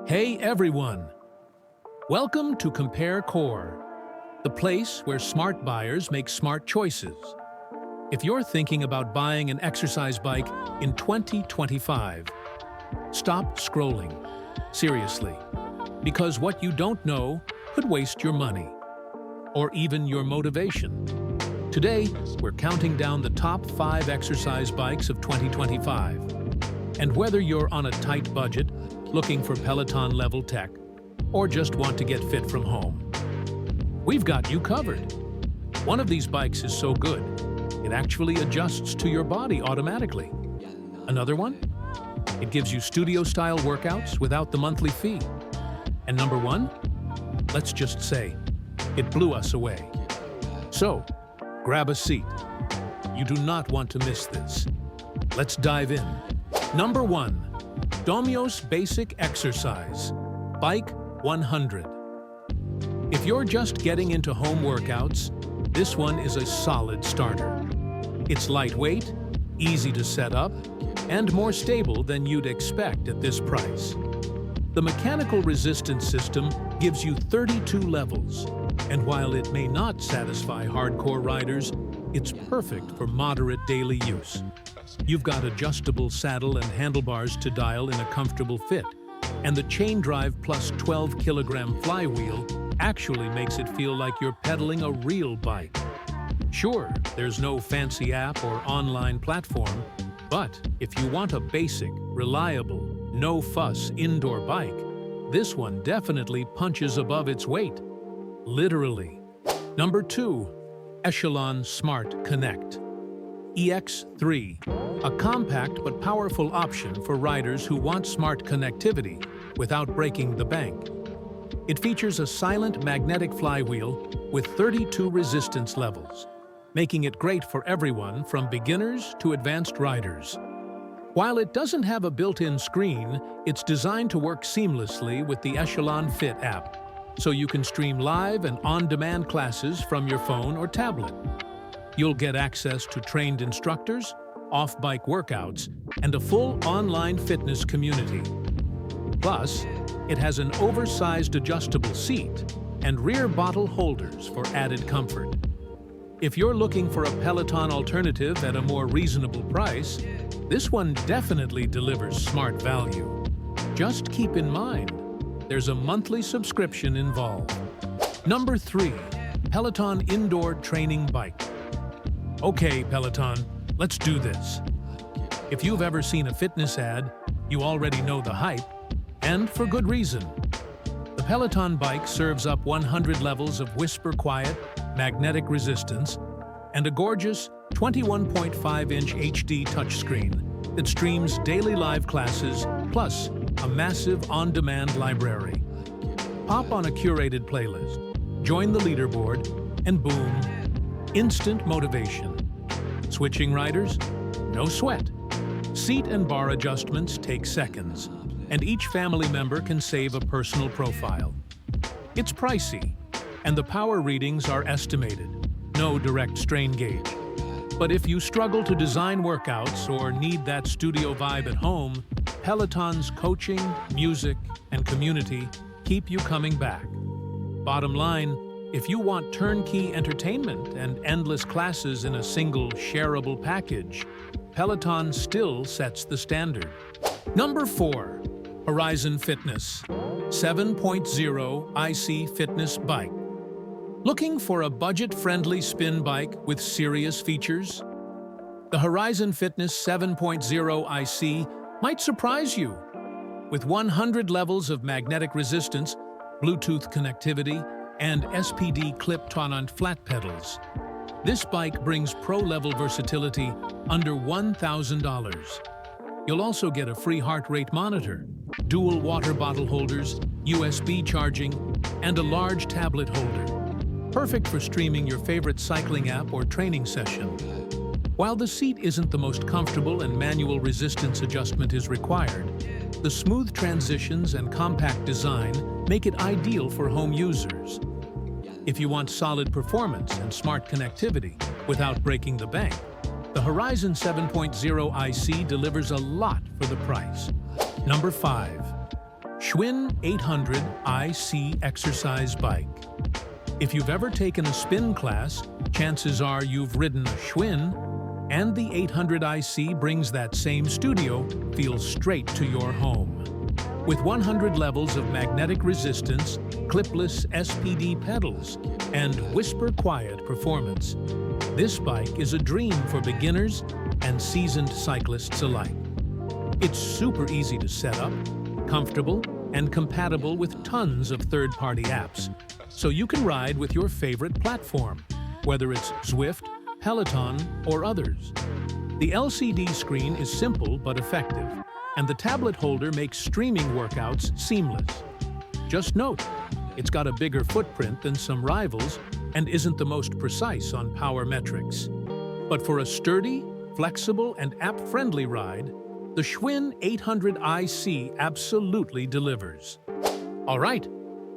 Hey everyone! Welcome to Compare Core, the place where smart buyers make smart choices. If you're thinking about buying an exercise bike in 2025, stop scrolling. Seriously, because what you don't know could waste your money, or even your motivation. Today, we're counting down the top 5 exercise bikes of 2025. And whether you're on a tight budget, looking for Peloton-level tech, or just want to get fit from home, we've got you covered. One of these bikes is so good, it actually adjusts to your body automatically. Another one? It gives you studio-style workouts without the monthly fee. And number 1? Let's just say, it blew us away. So, grab a seat. You do not want to miss this. Let's dive in. Number 1. Domyos Basic Exercise Bike 100. If you're just getting into home workouts, this one is a solid starter. It's lightweight, easy to set up, and more stable than you'd expect at this price. The mechanical resistance system gives you 32 levels, and while it may not satisfy hardcore riders, it's perfect for moderate daily use. You've got adjustable saddle and handlebars to dial in a comfortable fit, and the chain drive plus 12-kilogram flywheel actually makes it feel like you're pedaling a real bike. Sure, there's no fancy app or online platform, but if you want a basic, reliable, no-fuss indoor bike, this one definitely punches above its weight. Literally. Number 2. Echelon Smart Connect EX3, a compact but powerful option for riders who want smart connectivity without breaking the bank. It features a silent magnetic flywheel with 32 resistance levels, making it great for everyone from beginners to advanced riders. While it doesn't have a built-in screen, it's designed to work seamlessly with the Echelon Fit App, so you can stream live and on-demand classes from your phone or tablet. You'll get access to trained instructors, off-bike workouts, and a full online fitness community. Plus, it has an oversized adjustable seat and rear bottle holders for added comfort. If you're looking for a Peloton alternative at a more reasonable price, this one definitely delivers smart value. Just keep in mind, there's a monthly subscription involved. Number 3. Peloton Indoor Training Bike. Okay, Peloton, let's do this. If you've ever seen a fitness ad, you already know the hype, and for good reason. The Peloton bike serves up 100 levels of whisper-quiet, magnetic resistance, and a gorgeous 21.5-inch HD touchscreen that streams daily live classes, plus a massive on-demand library. Pop on a curated playlist, join the leaderboard, and boom, instant motivation. Switching riders? No sweat. Seat and bar adjustments take seconds, and each family member can save a personal profile. It's pricey, and the power readings are estimated. No direct strain gauge. But if you struggle to design workouts or need that studio vibe at home, Peloton's coaching, music, and community keep you coming back. Bottom line, if you want turnkey entertainment and endless classes in a single shareable package, Peloton still sets the standard. Number 4. Horizon Fitness 7.0 IC Fitness Bike. Looking for a budget-friendly spin bike with serious features? The Horizon Fitness 7.0 IC might surprise you. With 100 levels of magnetic resistance, Bluetooth connectivity, and SPD clip-tonnant flat pedals, this bike brings pro-level versatility under $1,000. You'll also get a free heart rate monitor, dual water bottle holders, USB charging, and a large tablet holder. Perfect for streaming your favorite cycling app or training session. While the seat isn't the most comfortable and manual resistance adjustment is required, the smooth transitions and compact design make it ideal for home users. If you want solid performance and smart connectivity without breaking the bank, the Horizon 7.0 IC delivers a lot for the price. Number 5. Schwinn 800 IC Exercise Bike. If you've ever taken a spin class, chances are you've ridden a Schwinn, and the 800 IC brings that same studio feel straight to your home. With 100 levels of magnetic resistance, clipless SPD pedals, and whisper-quiet performance, this bike is a dream for beginners and seasoned cyclists alike. It's super easy to set up, comfortable, and compatible with tons of third-party apps, so you can ride with your favorite platform, whether it's Zwift, Peloton, or others. The LCD screen is simple but effective, and the tablet holder makes streaming workouts seamless. Just note, it's got a bigger footprint than some rivals and isn't the most precise on power metrics. But for a sturdy, flexible, and app-friendly ride, the Schwinn 800 IC absolutely delivers. All right,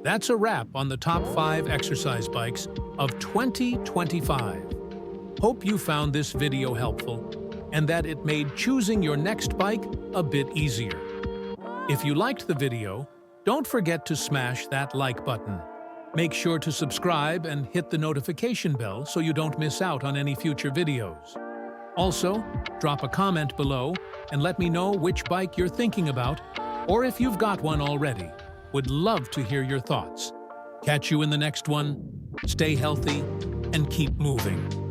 that's a wrap on the top 5 exercise bikes of 2025. Hope you found this video helpful and that it made choosing your next bike a bit easier. If you liked the video, don't forget to smash that like button. Make sure to subscribe and hit the notification bell so you don't miss out on any future videos. Also, drop a comment below and let me know which bike you're thinking about, or if you've got one already. Would love to hear your thoughts. Catch you in the next one. Stay healthy and keep moving.